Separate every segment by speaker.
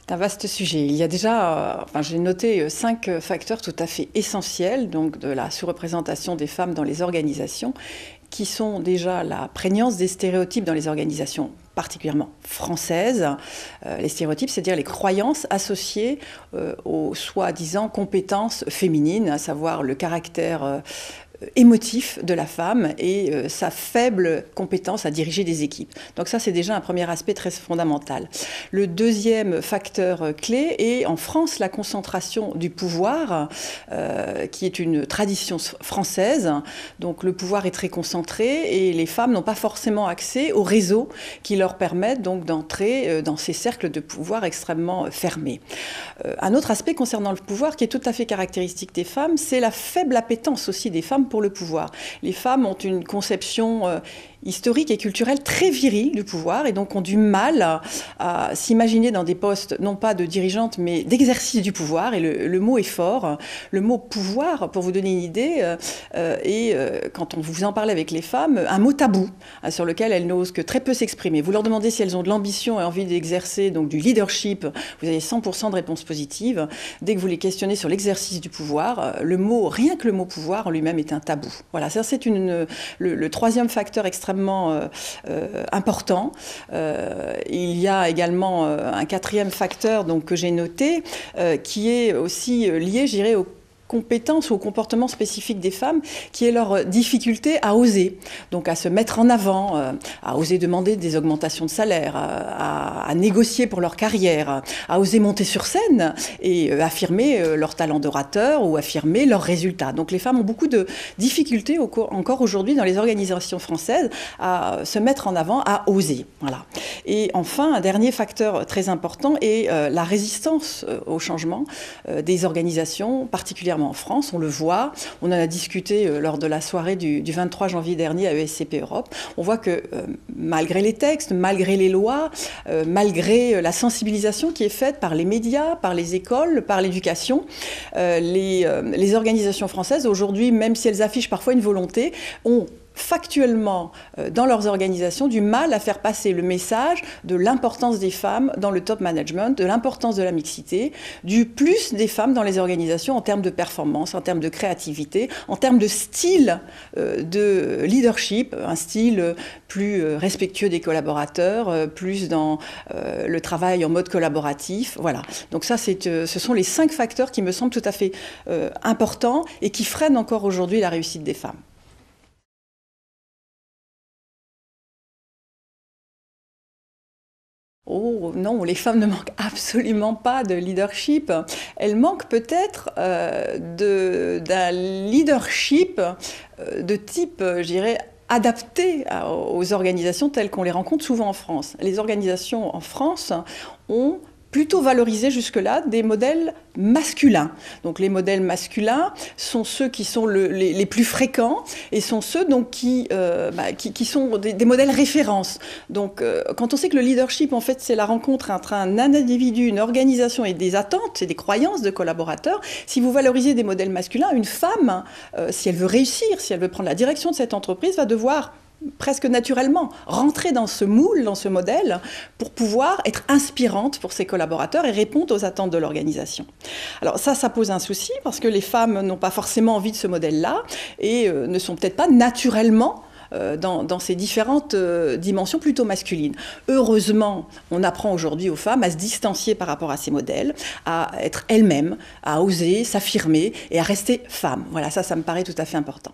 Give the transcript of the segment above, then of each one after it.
Speaker 1: C'est un vaste sujet. Il y a déjà, j'ai noté 5 facteurs tout à fait essentiels donc de la sous-représentation des femmes dans les organisations, qui sont déjà la prégnance des stéréotypes dans les organisations particulièrement françaises. Les stéréotypes, c'est-à-dire les croyances associées aux soi-disant compétences féminines, à savoir le caractère émotif de la femme et sa faible compétence à diriger des équipes. Donc ça, c'est déjà un premier aspect très fondamental. Le deuxième facteur clé est en France la concentration du pouvoir, qui est une tradition française. Donc le pouvoir est très concentré et les femmes n'ont pas forcément accès aux réseaux qui leur permettent donc d'entrer dans ces cercles de pouvoir extrêmement fermés. Un autre aspect concernant le pouvoir qui est tout à fait caractéristique des femmes, c'est la faible appétence aussi des femmes pour le pouvoir. Les femmes ont une conception historique et culturelle très virile du pouvoir et donc ont du mal à s'imaginer dans des postes non pas de dirigeantes mais d'exercice du pouvoir, et le mot est fort. Le mot pouvoir, pour vous donner une idée, est, quand on vous en parle avec les femmes, un mot tabou sur lequel elles n'osent que très peu s'exprimer. Vous leur demandez si elles ont de l'ambition et envie d'exercer donc du leadership, vous avez 100% de réponses positives. Dès que vous les questionnez sur l'exercice du pouvoir, rien que le mot pouvoir en lui-même est un tabou. Voilà, ça c'est le troisième facteur extrêmement important. Il y a également un quatrième facteur donc, que j'ai noté, qui est aussi lié, je dirais, aux compétences ou au comportement spécifique des femmes, qui est leur difficulté à oser, donc à se mettre en avant, à oser demander des augmentations de salaire, à négocier pour leur carrière, à oser monter sur scène et affirmer leur talent d'orateur ou affirmer leurs résultats. Donc les femmes ont beaucoup de difficultés encore aujourd'hui dans les organisations françaises à se mettre en avant, à oser. Voilà. Et enfin, un dernier facteur très important est la résistance au changement des organisations, particulièrement en France. On le voit, on en a discuté lors de la soirée du 23 janvier dernier à ESCP Europe. On voit que malgré les textes, malgré les lois, malgré la sensibilisation qui est faite par les médias, par les écoles, par l'éducation, les organisations françaises aujourd'hui, même si elles affichent parfois une volonté, ont factuellement dans leurs organisations du mal à faire passer le message de l'importance des femmes dans le top management, de l'importance de la mixité, du plus des femmes dans les organisations en termes de performance, en termes de créativité, en termes de style de leadership, un style plus respectueux des collaborateurs, plus dans le travail en mode collaboratif. Voilà. Donc ça, ce sont les 5 facteurs qui me semblent tout à fait importants et qui freinent encore aujourd'hui la réussite des femmes. Oh non, les femmes ne manquent absolument pas de leadership. Elles manquent peut-être d'un leadership de type, je dirais, adapté aux organisations telles qu'on les rencontre souvent en France. Les organisations en France ont plutôt valorisé jusque-là des modèles masculins. Donc les modèles masculins sont ceux qui sont les plus fréquents et sont ceux donc, qui sont des modèles références. Donc quand on sait que le leadership, en fait, c'est la rencontre entre un individu, une organisation et des attentes et des croyances de collaborateurs, si vous valorisez des modèles masculins, une femme, si elle veut réussir, si elle veut prendre la direction de cette entreprise, va devoir presque naturellement rentrer dans ce moule, dans ce modèle, pour pouvoir être inspirante pour ses collaborateurs et répondre aux attentes de l'organisation. Alors ça pose un souci parce que les femmes n'ont pas forcément envie de ce modèle-là et ne sont peut-être pas naturellement dans ces différentes dimensions plutôt masculines. Heureusement, on apprend aujourd'hui aux femmes à se distancier par rapport à ces modèles, à être elles-mêmes, à oser s'affirmer et à rester femmes. Voilà, ça me paraît tout à fait important.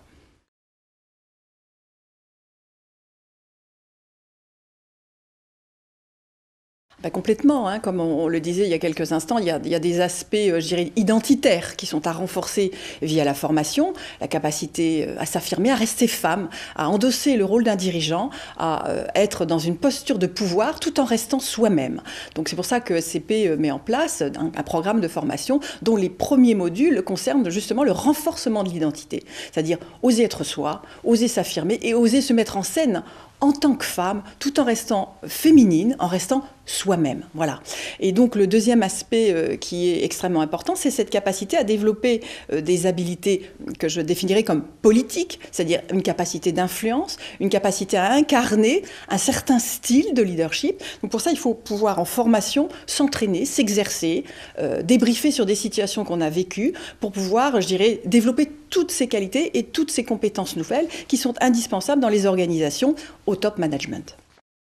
Speaker 1: Complètement, hein, comme on le disait il y a quelques instants, il y a des aspects, je dirais, identitaires qui sont à renforcer via la formation, la capacité à s'affirmer, à rester femme, à endosser le rôle d'un dirigeant, à être dans une posture de pouvoir tout en restant soi-même. Donc c'est pour ça que SCP met en place un programme de formation dont les premiers modules concernent justement le renforcement de l'identité, c'est-à-dire oser être soi, oser s'affirmer et oser se mettre en scène en tant que femme, tout en restant féminine, en restant soi-même. Voilà. Et donc le deuxième aspect qui est extrêmement important, c'est cette capacité à développer des habilités que je définirais comme politiques, c'est-à-dire une capacité d'influence, une capacité à incarner un certain style de leadership. Donc pour ça, il faut pouvoir en formation s'entraîner, s'exercer, débriefer sur des situations qu'on a vécues pour pouvoir, je dirais, développer toutes ces qualités et toutes ces compétences nouvelles qui sont indispensables dans les organisations au top management.